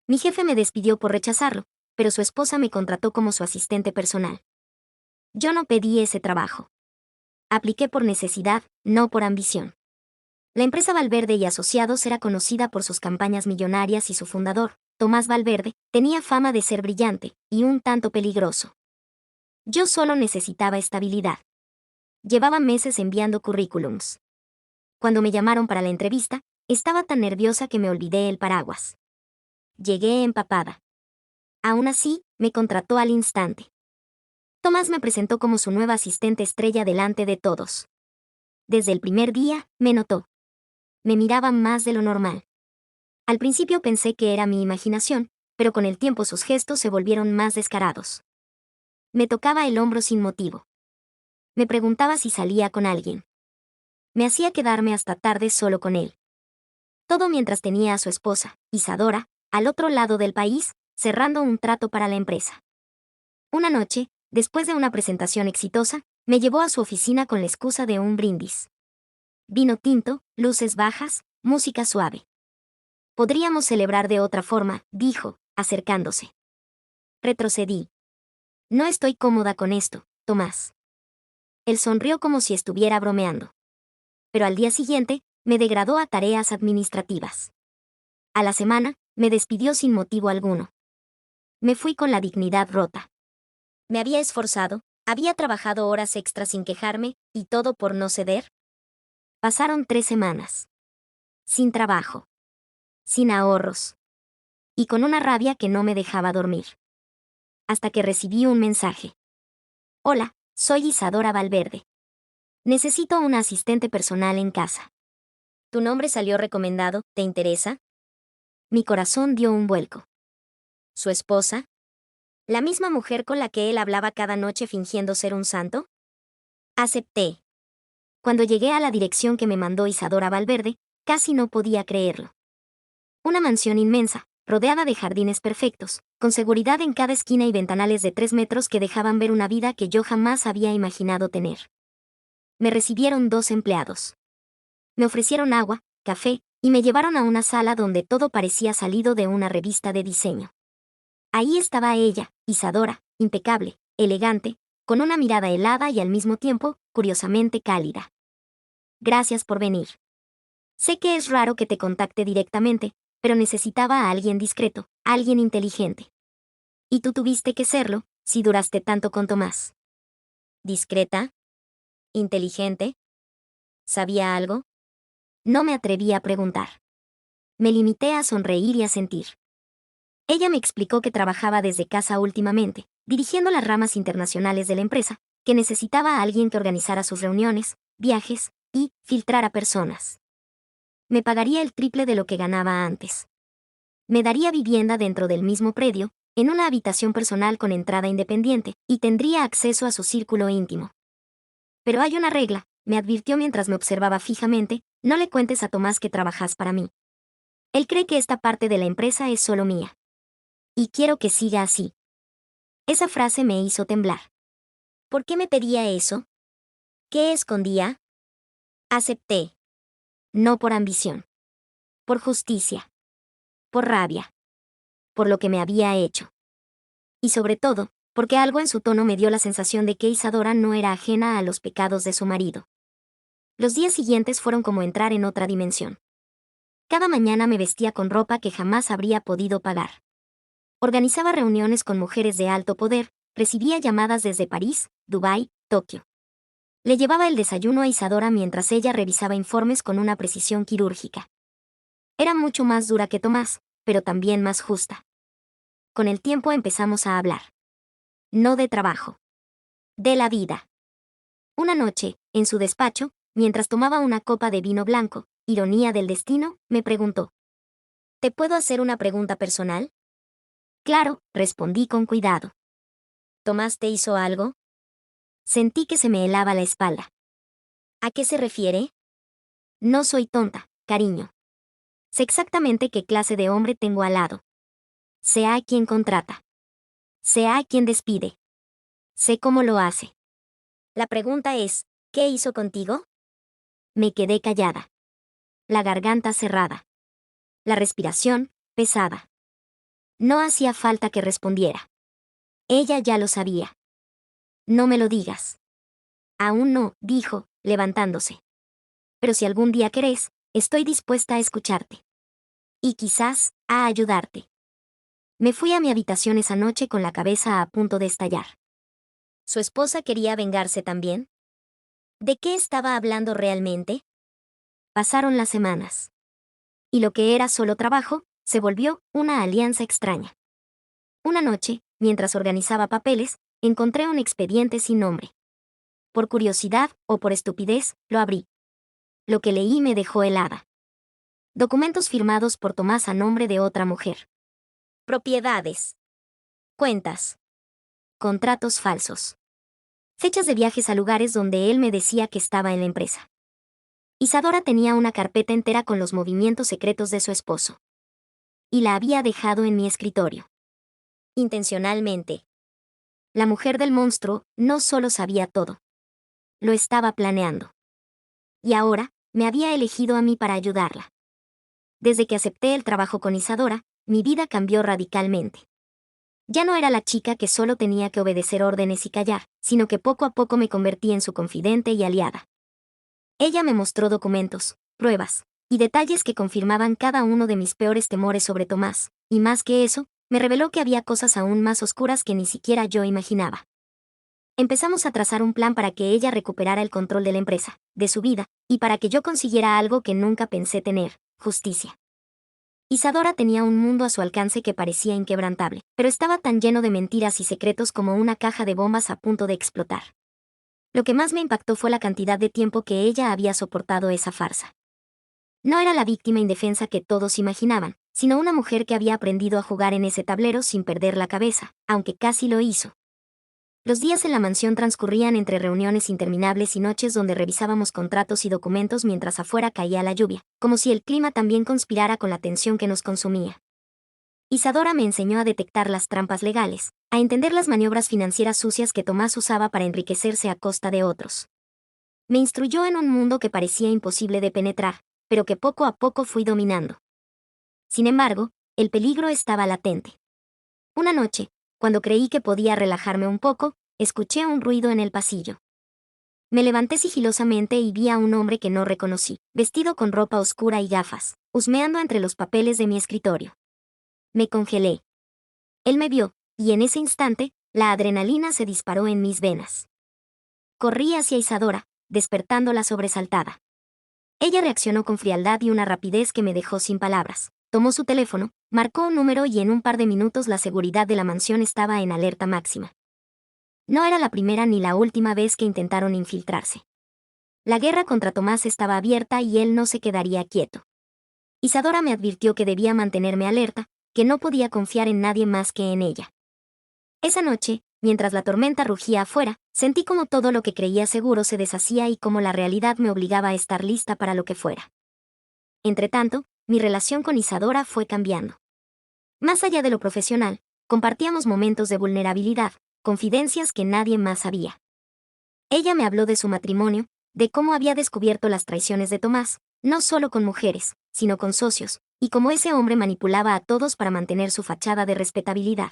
Mi jefe me despidió por rechazarlo, pero su esposa me contrató como su asistente personal. Yo no pedí ese trabajo. Apliqué por necesidad, no por ambición. La empresa Valverde y Asociados era conocida por sus campañas millonarias y su fundador, Tomás Valverde, tenía fama de ser brillante y un tanto peligroso. Yo solo necesitaba estabilidad. Llevaba meses enviando currículums. Cuando me llamaron para la entrevista, estaba tan nerviosa que me olvidé el paraguas. Llegué empapada. Aún así, me contrató al instante. Tomás me presentó como su nueva asistente estrella delante de todos. Desde el primer día, me notó. Me miraba más de lo normal. Al principio pensé que era mi imaginación, pero con el tiempo sus gestos se volvieron más descarados. Me tocaba el hombro sin motivo. Me preguntaba si salía con alguien. Me hacía quedarme hasta tarde solo con él. Todo mientras tenía a su esposa, Isadora, al otro lado del país, cerrando un trato para la empresa. Una noche, después de una presentación exitosa, me llevó a su oficina con la excusa de un brindis. Vino tinto, luces bajas, música suave. Podríamos celebrar de otra forma, dijo, acercándose. Retrocedí. No estoy cómoda con esto, Tomás. Él sonrió como si estuviera bromeando. Pero al día siguiente, me degradó a tareas administrativas. A la semana, me despidió sin motivo alguno. Me fui con la dignidad rota. Me había esforzado, había trabajado horas extras sin quejarme, y todo por no ceder. Pasaron 3 semanas. Sin trabajo. Sin ahorros. Y con una rabia que no me dejaba dormir. Hasta que recibí un mensaje. Hola, soy Isadora Valverde. Necesito una asistente personal en casa. Tu nombre salió recomendado, ¿te interesa? Mi corazón dio un vuelco. ¿Su esposa? ¿La misma mujer con la que él hablaba cada noche fingiendo ser un santo? Acepté. Cuando llegué a la dirección que me mandó Isadora Valverde, casi no podía creerlo. Una mansión inmensa, rodeada de jardines perfectos, con seguridad en cada esquina y ventanales de 3 metros que dejaban ver una vida que yo jamás había imaginado tener. Me recibieron 2 empleados. Me ofrecieron agua, café, y me llevaron a una sala donde todo parecía salido de una revista de diseño. Ahí estaba ella, Isadora, impecable, elegante, con una mirada helada y al mismo tiempo, curiosamente cálida. Gracias por venir. Sé que es raro que te contacte directamente, pero necesitaba a alguien discreto, alguien inteligente. Y tú tuviste que serlo, si duraste tanto con Tomás. ¿Discreta? ¿Inteligente? ¿Sabía algo? No me atreví a preguntar. Me limité a sonreír y a sentir. Ella me explicó que trabajaba desde casa últimamente, dirigiendo las ramas internacionales de la empresa, que necesitaba a alguien que organizara sus reuniones, viajes y filtrara personas. Me pagaría el triple de lo que ganaba antes. Me daría vivienda dentro del mismo predio, en una habitación personal con entrada independiente, y tendría acceso a su círculo íntimo. Pero hay una regla, me advirtió mientras me observaba fijamente, no le cuentes a Tomás que trabajas para mí. Él cree que esta parte de la empresa es solo mía. Y quiero que siga así. Esa frase me hizo temblar. ¿Por qué me pedía eso? ¿Qué escondía? Acepté. No por ambición. Por justicia. Por rabia. Por lo que me había hecho. Y sobre todo, porque algo en su tono me dio la sensación de que Isadora no era ajena a los pecados de su marido. Los días siguientes fueron como entrar en otra dimensión. Cada mañana me vestía con ropa que jamás habría podido pagar. Organizaba reuniones con mujeres de alto poder, recibía llamadas desde París, Dubái, Tokio. Le llevaba el desayuno a Isadora mientras ella revisaba informes con una precisión quirúrgica. Era mucho más dura que Tomás, pero también más justa. Con el tiempo empezamos a hablar. No de trabajo. De la vida. Una noche, en su despacho, mientras tomaba una copa de vino blanco, ironía del destino, me preguntó. ¿Te puedo hacer una pregunta personal? Claro, respondí con cuidado. ¿Tomás te hizo algo? Sentí que se me helaba la espalda. ¿A qué se refiere? No soy tonta, cariño. Sé exactamente qué clase de hombre tengo al lado. Sé a quién contrata. Sé a quién despide. Sé cómo lo hace. La pregunta es, ¿qué hizo contigo? Me quedé callada. La garganta cerrada. La respiración, pesada. No hacía falta que respondiera. Ella ya lo sabía. No me lo digas. Aún no, dijo, levantándose. Pero si algún día querés, estoy dispuesta a escucharte. Y quizás, a ayudarte. Me fui a mi habitación esa noche con la cabeza a punto de estallar. ¿Su esposa quería vengarse también? ¿De qué estaba hablando realmente? Pasaron las semanas. Y lo que era solo trabajo, se volvió una alianza extraña. Una noche, mientras organizaba papeles, encontré un expediente sin nombre. Por curiosidad, o por estupidez, lo abrí. Lo que leí me dejó helada. Documentos firmados por Tomás a nombre de otra mujer. Propiedades. Cuentas. Contratos falsos. Fechas de viajes a lugares donde él me decía que estaba en la empresa. Isadora tenía una carpeta entera con los movimientos secretos de su esposo. Y la había dejado en mi escritorio. Intencionalmente. La mujer del monstruo no solo sabía todo. Lo estaba planeando. Y ahora, me había elegido a mí para ayudarla. Desde que acepté el trabajo con Isadora, mi vida cambió radicalmente. Ya no era la chica que solo tenía que obedecer órdenes y callar, sino que poco a poco me convertí en su confidente y aliada. Ella me mostró documentos, pruebas y detalles que confirmaban cada uno de mis peores temores sobre Tomás, y más que eso, me reveló que había cosas aún más oscuras que ni siquiera yo imaginaba. Empezamos a trazar un plan para que ella recuperara el control de la empresa, de su vida, y para que yo consiguiera algo que nunca pensé tener: justicia. Isadora tenía un mundo a su alcance que parecía inquebrantable, pero estaba tan lleno de mentiras y secretos como una caja de bombas a punto de explotar. Lo que más me impactó fue la cantidad de tiempo que ella había soportado esa farsa. No era la víctima indefensa que todos imaginaban, sino una mujer que había aprendido a jugar en ese tablero sin perder la cabeza, aunque casi lo hizo. Los días en la mansión transcurrían entre reuniones interminables y noches donde revisábamos contratos y documentos mientras afuera caía la lluvia, como si el clima también conspirara con la tensión que nos consumía. Isadora me enseñó a detectar las trampas legales, a entender las maniobras financieras sucias que Tomás usaba para enriquecerse a costa de otros. Me instruyó en un mundo que parecía imposible de penetrar, pero que poco a poco fui dominando. Sin embargo, el peligro estaba latente. Una noche, cuando creí que podía relajarme un poco, escuché un ruido en el pasillo. Me levanté sigilosamente y vi a un hombre que no reconocí, vestido con ropa oscura y gafas, husmeando entre los papeles de mi escritorio. Me congelé. Él me vio, y en ese instante, la adrenalina se disparó en mis venas. Corrí hacia Isadora, despertándola sobresaltada. Ella reaccionó con frialdad y una rapidez que me dejó sin palabras. Tomó su teléfono, marcó un número y en un par de minutos la seguridad de la mansión estaba en alerta máxima. No era la primera ni la última vez que intentaron infiltrarse. La guerra contra Tomás estaba abierta y él no se quedaría quieto. Isadora me advirtió que debía mantenerme alerta, que no podía confiar en nadie más que en ella. Esa noche, mientras la tormenta rugía afuera, sentí como todo lo que creía seguro se deshacía y como la realidad me obligaba a estar lista para lo que fuera. Entretanto, mi relación con Isadora fue cambiando. Más allá de lo profesional, compartíamos momentos de vulnerabilidad, confidencias que nadie más sabía. Ella me habló de su matrimonio, de cómo había descubierto las traiciones de Tomás, no solo con mujeres, sino con socios, y cómo ese hombre manipulaba a todos para mantener su fachada de respetabilidad.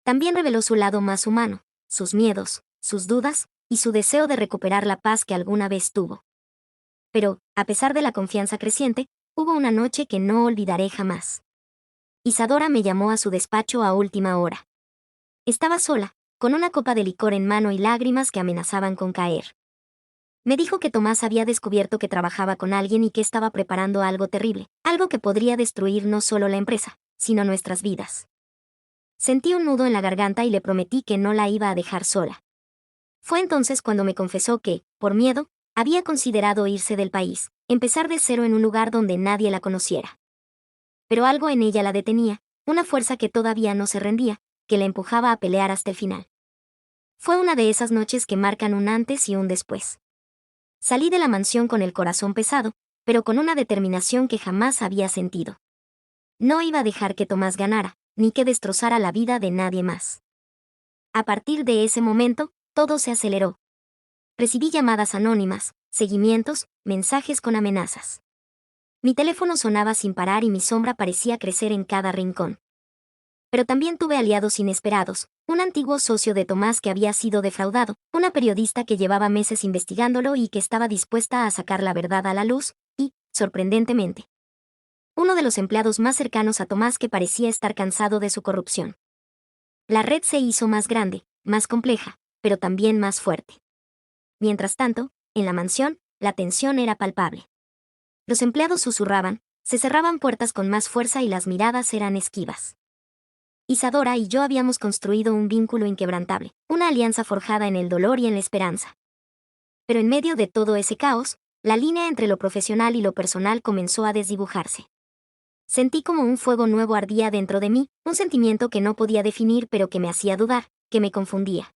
También reveló su lado más humano, sus miedos, sus dudas, y su deseo de recuperar la paz que alguna vez tuvo. Pero, a pesar de la confianza creciente, hubo una noche que no olvidaré jamás. Isadora me llamó a su despacho a última hora. Estaba sola, con una copa de licor en mano y lágrimas que amenazaban con caer. Me dijo que Tomás había descubierto que trabajaba con alguien y que estaba preparando algo terrible, algo que podría destruir no solo la empresa, sino nuestras vidas. Sentí un nudo en la garganta y le prometí que no la iba a dejar sola. Fue entonces cuando me confesó que, por miedo, había considerado irse del país, empezar de cero en un lugar donde nadie la conociera. Pero algo en ella la detenía, una fuerza que todavía no se rendía, que la empujaba a pelear hasta el final. Fue una de esas noches que marcan un antes y un después. Salí de la mansión con el corazón pesado, pero con una determinación que jamás había sentido. No iba a dejar que Tomás ganara, ni que destrozara la vida de nadie más. A partir de ese momento, todo se aceleró. Recibí llamadas anónimas, seguimientos, mensajes con amenazas. Mi teléfono sonaba sin parar y mi sombra parecía crecer en cada rincón. Pero también tuve aliados inesperados, un antiguo socio de Tomás que había sido defraudado, una periodista que llevaba meses investigándolo y que estaba dispuesta a sacar la verdad a la luz, y, sorprendentemente, uno de los empleados más cercanos a Tomás que parecía estar cansado de su corrupción. La red se hizo más grande, más compleja, pero también más fuerte. Mientras tanto, en la mansión, la tensión era palpable. Los empleados susurraban, se cerraban puertas con más fuerza y las miradas eran esquivas. Isadora y yo habíamos construido un vínculo inquebrantable, una alianza forjada en el dolor y en la esperanza. Pero en medio de todo ese caos, la línea entre lo profesional y lo personal comenzó a desdibujarse. Sentí como un fuego nuevo ardía dentro de mí, un sentimiento que no podía definir pero que me hacía dudar, que me confundía.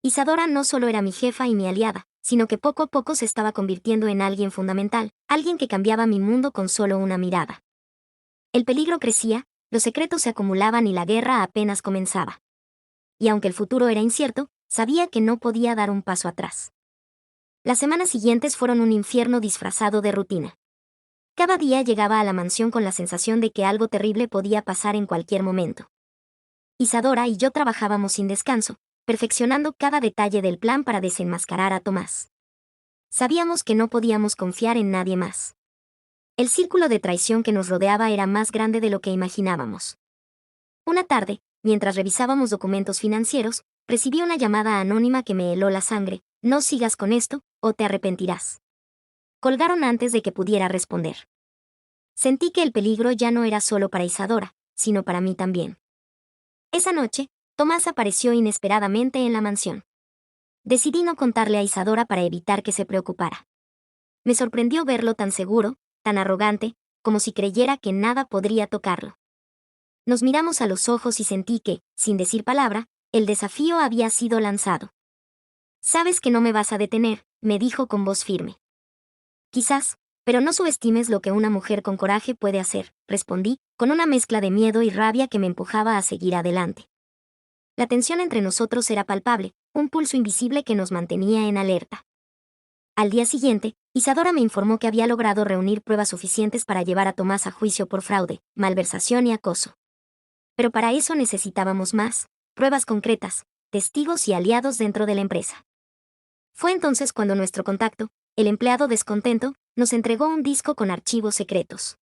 Isadora no solo era mi jefa y mi aliada, sino que poco a poco se estaba convirtiendo en alguien fundamental, alguien que cambiaba mi mundo con solo una mirada. El peligro crecía, los secretos se acumulaban y la guerra apenas comenzaba. Y aunque el futuro era incierto, sabía que no podía dar un paso atrás. Las semanas siguientes fueron un infierno disfrazado de rutina. Cada día llegaba a la mansión con la sensación de que algo terrible podía pasar en cualquier momento. Isadora y yo trabajábamos sin descanso, perfeccionando cada detalle del plan para desenmascarar a Tomás. Sabíamos que no podíamos confiar en nadie más. El círculo de traición que nos rodeaba era más grande de lo que imaginábamos. Una tarde, mientras revisábamos documentos financieros, recibí una llamada anónima que me heló la sangre: no sigas con esto, o te arrepentirás. Colgaron antes de que pudiera responder. Sentí que el peligro ya no era solo para Isadora, sino para mí también. Esa noche, Tomás apareció inesperadamente en la mansión. Decidí no contarle a Isadora para evitar que se preocupara. Me sorprendió verlo tan seguro, tan arrogante, como si creyera que nada podría tocarlo. Nos miramos a los ojos y sentí que, sin decir palabra, el desafío había sido lanzado. «Sabes que no me vas a detener», me dijo con voz firme. «Quizás, pero no subestimes lo que una mujer con coraje puede hacer», respondí, con una mezcla de miedo y rabia que me empujaba a seguir adelante. La tensión entre nosotros era palpable, un pulso invisible que nos mantenía en alerta. Al día siguiente, Isadora me informó que había logrado reunir pruebas suficientes para llevar a Tomás a juicio por fraude, malversación y acoso. Pero para eso necesitábamos más, pruebas concretas, testigos y aliados dentro de la empresa. Fue entonces cuando nuestro contacto, el empleado descontento, nos entregó un disco con archivos secretos.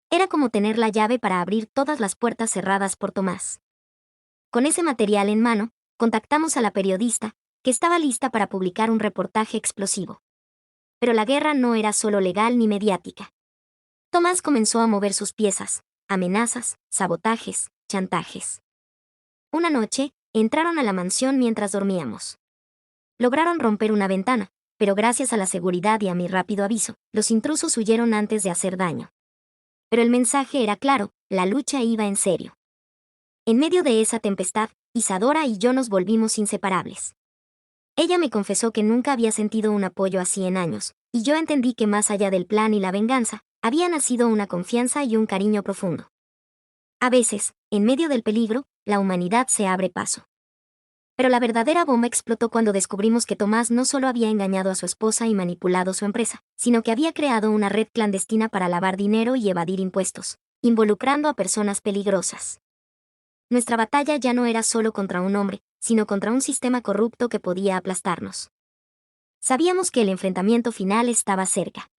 Era como tener la llave para abrir todas las puertas cerradas por Tomás. Con ese material en mano, contactamos a la periodista, que estaba lista para publicar un reportaje explosivo. Pero la guerra no era solo legal ni mediática. Tomás comenzó a mover sus piezas: amenazas, sabotajes, chantajes. Una noche, entraron a la mansión mientras dormíamos. Lograron romper una ventana, pero gracias a la seguridad y a mi rápido aviso, los intrusos huyeron antes de hacer daño. Pero el mensaje era claro: la lucha iba en serio. En medio de esa tempestad, Isadora y yo nos volvimos inseparables. Ella me confesó que nunca había sentido un apoyo así en años, y yo entendí que más allá del plan y la venganza, había nacido una confianza y un cariño profundo. A veces, en medio del peligro, la humanidad se abre paso. Pero la verdadera bomba explotó cuando descubrimos que Tomás no solo había engañado a su esposa y manipulado su empresa, sino que había creado una red clandestina para lavar dinero y evadir impuestos, involucrando a personas peligrosas. Nuestra batalla ya no era solo contra un hombre, sino contra un sistema corrupto que podía aplastarnos. Sabíamos que el enfrentamiento final estaba cerca.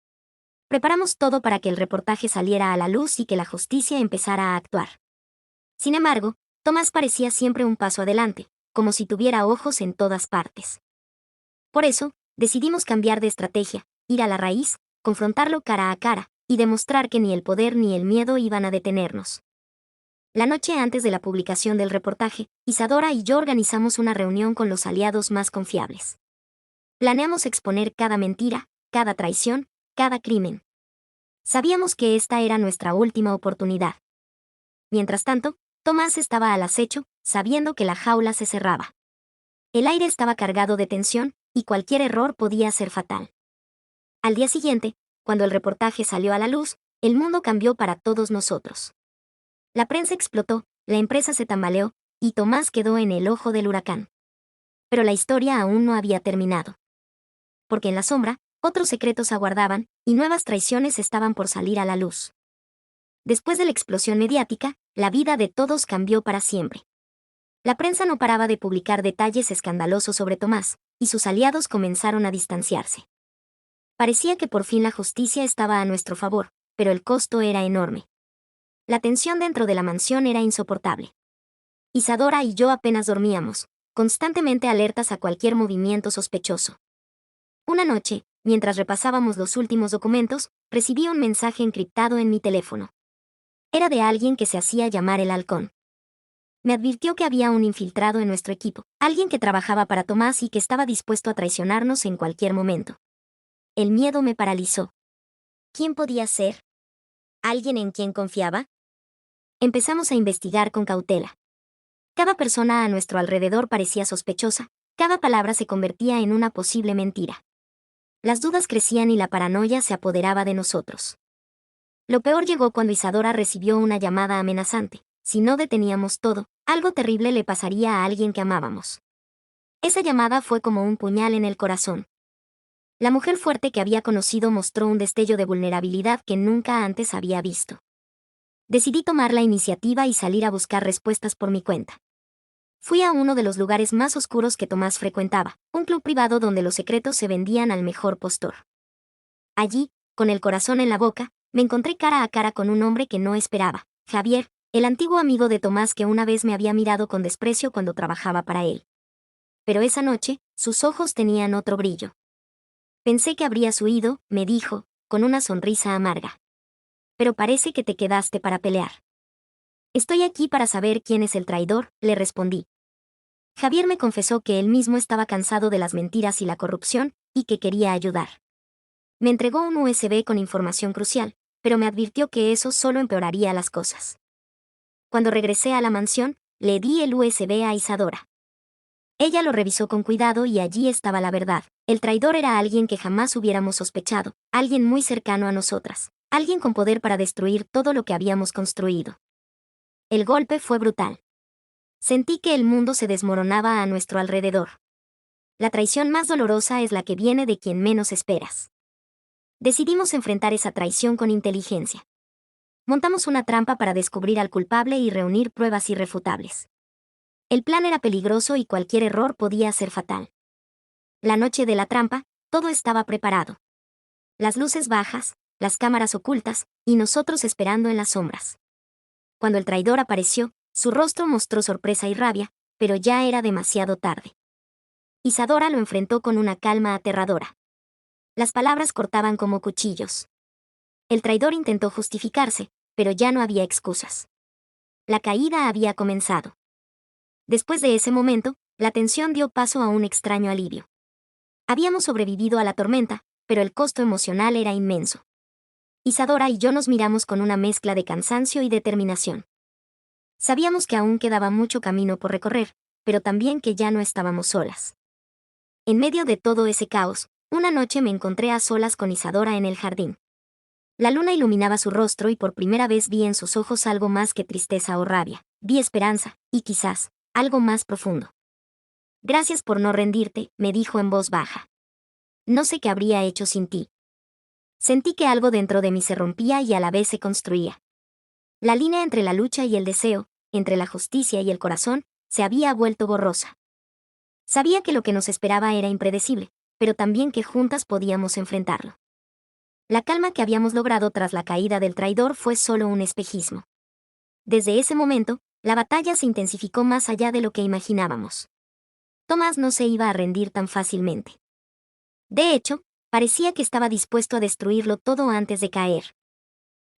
Preparamos todo para que el reportaje saliera a la luz y que la justicia empezara a actuar. Sin embargo, Tomás parecía siempre un paso adelante, como si tuviera ojos en todas partes. Por eso, decidimos cambiar de estrategia, ir a la raíz, confrontarlo cara a cara, y demostrar que ni el poder ni el miedo iban a detenernos. La noche antes de la publicación del reportaje, Isadora y yo organizamos una reunión con los aliados más confiables. Planeamos exponer cada mentira, cada traición, cada crimen. Sabíamos que esta era nuestra última oportunidad. Mientras tanto, Tomás estaba al acecho, sabiendo que la jaula se cerraba. El aire estaba cargado de tensión, y cualquier error podía ser fatal. Al día siguiente, cuando el reportaje salió a la luz, el mundo cambió para todos nosotros. La prensa explotó, la empresa se tambaleó, y Tomás quedó en el ojo del huracán. Pero la historia aún no había terminado. Porque en la sombra, otros secretos aguardaban, y nuevas traiciones estaban por salir a la luz. Después de la explosión mediática, la vida de todos cambió para siempre. La prensa no paraba de publicar detalles escandalosos sobre Tomás, y sus aliados comenzaron a distanciarse. Parecía que por fin la justicia estaba a nuestro favor, pero el costo era enorme. La tensión dentro de la mansión era insoportable. Isadora y yo apenas dormíamos, constantemente alertas a cualquier movimiento sospechoso. Una noche, mientras repasábamos los últimos documentos, recibí un mensaje encriptado en mi teléfono. Era de alguien que se hacía llamar el Halcón. Me advirtió que había un infiltrado en nuestro equipo, alguien que trabajaba para Tomás y que estaba dispuesto a traicionarnos en cualquier momento. El miedo me paralizó. ¿Quién podía ser? ¿Alguien en quien confiaba? Empezamos a investigar con cautela. Cada persona a nuestro alrededor parecía sospechosa, cada palabra se convertía en una posible mentira. Las dudas crecían y la paranoia se apoderaba de nosotros. Lo peor llegó cuando Isadora recibió una llamada amenazante. Si no deteníamos todo, algo terrible le pasaría a alguien que amábamos. Esa llamada fue como un puñal en el corazón. La mujer fuerte que había conocido mostró un destello de vulnerabilidad que nunca antes había visto. Decidí tomar la iniciativa y salir a buscar respuestas por mi cuenta. Fui a uno de los lugares más oscuros que Tomás frecuentaba, un club privado donde los secretos se vendían al mejor postor. Allí, con el corazón en la boca, me encontré cara a cara con un hombre que no esperaba, Javier, el antiguo amigo de Tomás que una vez me había mirado con desprecio cuando trabajaba para él. Pero esa noche, sus ojos tenían otro brillo. Pensé que habrías huido, me dijo, con una sonrisa amarga. Pero parece que te quedaste para pelear. Estoy aquí para saber quién es el traidor, le respondí. Javier me confesó que él mismo estaba cansado de las mentiras y la corrupción, y que quería ayudar. Me entregó un USB con información crucial, pero me advirtió que eso solo empeoraría las cosas. Cuando regresé a la mansión, le di el USB a Isadora. Ella lo revisó con cuidado y allí estaba la verdad. El traidor era alguien que jamás hubiéramos sospechado, alguien muy cercano a nosotras, alguien con poder para destruir todo lo que habíamos construido. El golpe fue brutal. Sentí que el mundo se desmoronaba a nuestro alrededor. La traición más dolorosa es la que viene de quien menos esperas. Decidimos enfrentar esa traición con inteligencia. Montamos una trampa para descubrir al culpable y reunir pruebas irrefutables. El plan era peligroso y cualquier error podía ser fatal. La noche de la trampa, todo estaba preparado. Las luces bajas, las cámaras ocultas, y nosotros esperando en las sombras. Cuando el traidor apareció, su rostro mostró sorpresa y rabia, pero ya era demasiado tarde. Isadora lo enfrentó con una calma aterradora. Las palabras cortaban como cuchillos. El traidor intentó justificarse, pero ya no había excusas. La caída había comenzado. Después de ese momento, la tensión dio paso a un extraño alivio. Habíamos sobrevivido a la tormenta, pero el costo emocional era inmenso. Isadora y yo nos miramos con una mezcla de cansancio y determinación. Sabíamos que aún quedaba mucho camino por recorrer, pero también que ya no estábamos solas. En medio de todo ese caos, una noche me encontré a solas con Isadora en el jardín. La luna iluminaba su rostro y por primera vez vi en sus ojos algo más que tristeza o rabia. Vi esperanza, y quizás, algo más profundo. Gracias por no rendirte, me dijo en voz baja. No sé qué habría hecho sin ti. Sentí que algo dentro de mí se rompía y a la vez se construía. La línea entre la lucha y el deseo, entre la justicia y el corazón, se había vuelto borrosa. Sabía que lo que nos esperaba era impredecible, pero también que juntas podíamos enfrentarlo. La calma que habíamos logrado tras la caída del traidor fue solo un espejismo. Desde ese momento, la batalla se intensificó más allá de lo que imaginábamos. Tomás no se iba a rendir tan fácilmente. De hecho, parecía que estaba dispuesto a destruirlo todo antes de caer.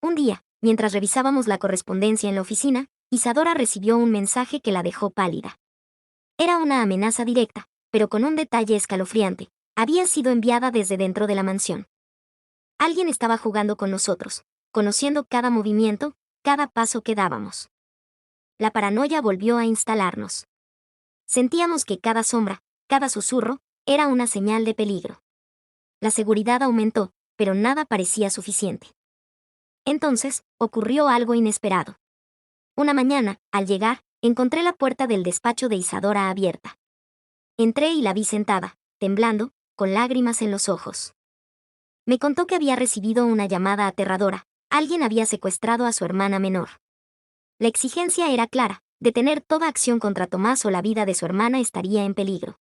Un día, mientras revisábamos la correspondencia en la oficina, Isadora recibió un mensaje que la dejó pálida. Era una amenaza directa, pero con un detalle escalofriante. Había sido enviada desde dentro de la mansión. Alguien estaba jugando con nosotros, conociendo cada movimiento, cada paso que dábamos. La paranoia volvió a instalarnos. Sentíamos que cada sombra, cada susurro, era una señal de peligro. La seguridad aumentó, pero nada parecía suficiente. Entonces, ocurrió algo inesperado. Una mañana, al llegar, encontré la puerta del despacho de Isadora abierta. Entré y la vi sentada, temblando, con lágrimas en los ojos. Me contó que había recibido una llamada aterradora. Alguien había secuestrado a su hermana menor. La exigencia era clara: detener toda acción contra Tomás o la vida de su hermana estaría en peligro.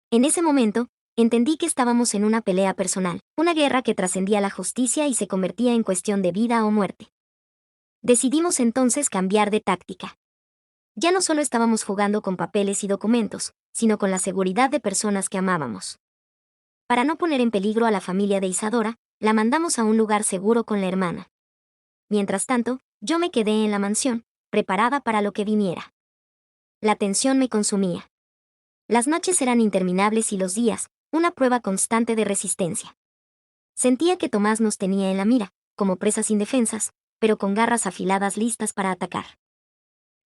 En ese momento, entendí que estábamos en una pelea personal, una guerra que trascendía la justicia y se convertía en cuestión de vida o muerte. Decidimos entonces cambiar de táctica. Ya no solo estábamos jugando con papeles y documentos, sino con la seguridad de personas que amábamos. Para no poner en peligro a la familia de Isadora, la mandamos a un lugar seguro con la hermana. Mientras tanto, yo me quedé en la mansión, preparada para lo que viniera. La tensión me consumía. Las noches eran interminables y los días, una prueba constante de resistencia. Sentía que Tomás nos tenía en la mira, como presas indefensas, pero con garras afiladas listas para atacar.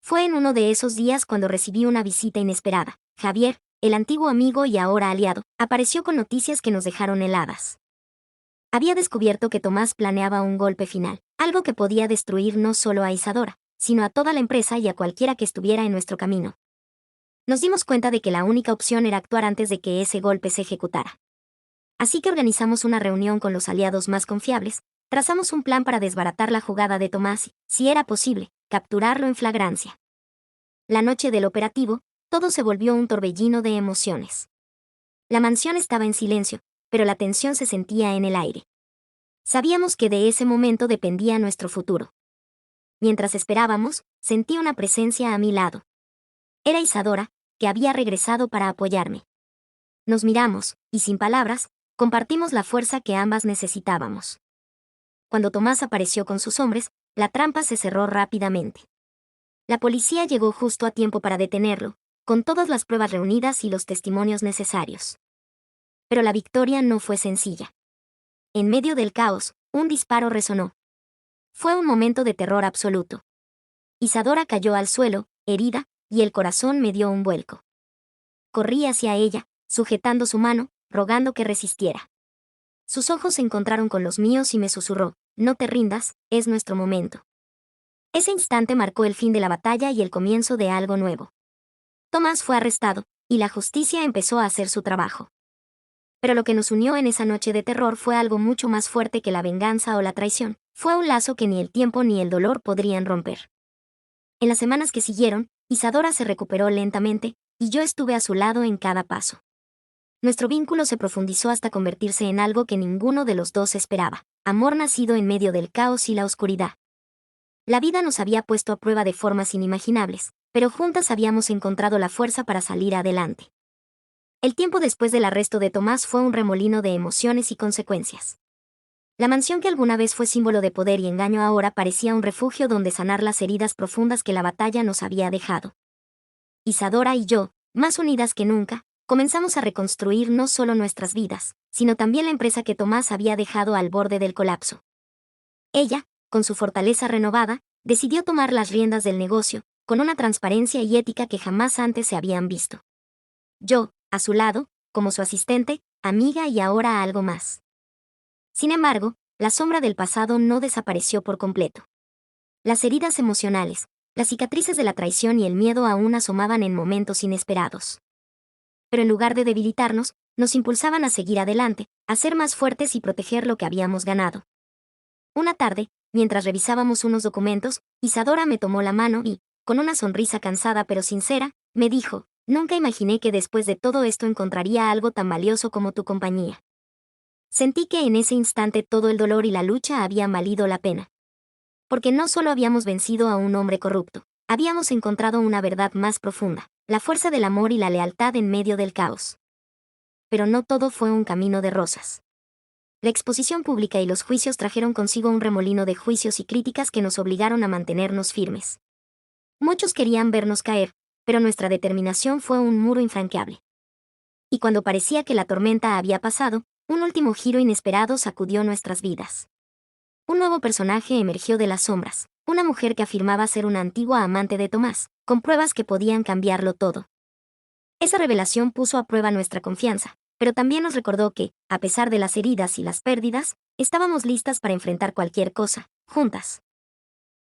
Fue en uno de esos días cuando recibí una visita inesperada. Javier, el antiguo amigo y ahora aliado, apareció con noticias que nos dejaron heladas. Había descubierto que Tomás planeaba un golpe final, algo que podía destruir no solo a Isadora, sino a toda la empresa y a cualquiera que estuviera en nuestro camino. Nos dimos cuenta de que la única opción era actuar antes de que ese golpe se ejecutara. Así que organizamos una reunión con los aliados más confiables, trazamos un plan para desbaratar la jugada de Tomás y, si era posible, capturarlo en flagrancia. La noche del operativo, todo se volvió un torbellino de emociones. La mansión estaba en silencio, pero la tensión se sentía en el aire. Sabíamos que de ese momento dependía nuestro futuro. Mientras esperábamos, sentí una presencia a mi lado. Era Isadora, que había regresado para apoyarme. Nos miramos, y sin palabras, compartimos la fuerza que ambas necesitábamos. Cuando Tomás apareció con sus hombres, la trampa se cerró rápidamente. La policía llegó justo a tiempo para detenerlo, con todas las pruebas reunidas y los testimonios necesarios. Pero la victoria no fue sencilla. En medio del caos, un disparo resonó. Fue un momento de terror absoluto. Isadora cayó al suelo, herida, y el corazón me dio un vuelco. Corrí hacia ella, sujetando su mano, rogando que resistiera. Sus ojos se encontraron con los míos y me susurró: no te rindas, es nuestro momento. Ese instante marcó el fin de la batalla y el comienzo de algo nuevo. Tomás fue arrestado, y la justicia empezó a hacer su trabajo. Pero lo que nos unió en esa noche de terror fue algo mucho más fuerte que la venganza o la traición. Fue un lazo que ni el tiempo ni el dolor podrían romper. En las semanas que siguieron, Isadora se recuperó lentamente, y yo estuve a su lado en cada paso. Nuestro vínculo se profundizó hasta convertirse en algo que ninguno de los dos esperaba: amor nacido en medio del caos y la oscuridad. La vida nos había puesto a prueba de formas inimaginables, pero juntas habíamos encontrado la fuerza para salir adelante. El tiempo después del arresto de Tomás fue un remolino de emociones y consecuencias. La mansión que alguna vez fue símbolo de poder y engaño ahora parecía un refugio donde sanar las heridas profundas que la batalla nos había dejado. Isadora y yo, más unidas que nunca, comenzamos a reconstruir no solo nuestras vidas, sino también la empresa que Tomás había dejado al borde del colapso. Ella, con su fortaleza renovada, decidió tomar las riendas del negocio, con una transparencia y ética que jamás antes se habían visto. Yo, a su lado, como su asistente, amiga y ahora algo más. Sin embargo, la sombra del pasado no desapareció por completo. Las heridas emocionales, las cicatrices de la traición y el miedo aún asomaban en momentos inesperados. Pero en lugar de debilitarnos, nos impulsaban a seguir adelante, a ser más fuertes y proteger lo que habíamos ganado. Una tarde, mientras revisábamos unos documentos, Isadora me tomó la mano y, con una sonrisa cansada pero sincera, me dijo: nunca imaginé que después de todo esto encontraría algo tan valioso como tu compañía. Sentí que en ese instante todo el dolor y la lucha habían valido la pena. Porque no solo habíamos vencido a un hombre corrupto, habíamos encontrado una verdad más profunda: la fuerza del amor y la lealtad en medio del caos. Pero no todo fue un camino de rosas. La exposición pública y los juicios trajeron consigo un remolino de juicios y críticas que nos obligaron a mantenernos firmes. Muchos querían vernos caer, pero nuestra determinación fue un muro infranqueable. Y cuando parecía que la tormenta había pasado, un último giro inesperado sacudió nuestras vidas. Un nuevo personaje emergió de las sombras, una mujer que afirmaba ser una antigua amante de Tomás, con pruebas que podían cambiarlo todo. Esa revelación puso a prueba nuestra confianza, pero también nos recordó que, a pesar de las heridas y las pérdidas, estábamos listas para enfrentar cualquier cosa, juntas.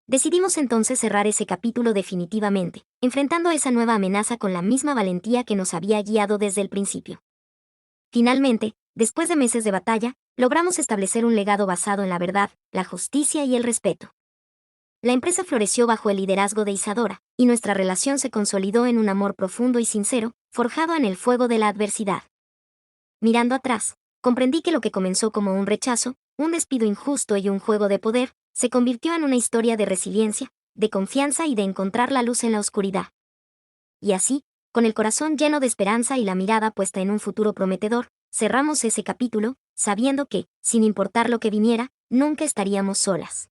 Decidimos entonces cerrar ese capítulo definitivamente, enfrentando esa nueva amenaza con la misma valentía que nos había guiado desde el principio. Finalmente, después de meses de batalla, logramos establecer un legado basado en la verdad, la justicia y el respeto. La empresa floreció bajo el liderazgo de Isadora, y nuestra relación se consolidó en un amor profundo y sincero, forjado en el fuego de la adversidad. Mirando atrás, comprendí que lo que comenzó como un rechazo, un despido injusto y un juego de poder, se convirtió en una historia de resiliencia, de confianza y de encontrar la luz en la oscuridad. Y así, con el corazón lleno de esperanza y la mirada puesta en un futuro prometedor, cerramos ese capítulo, sabiendo que, sin importar lo que viniera, nunca estaríamos solas.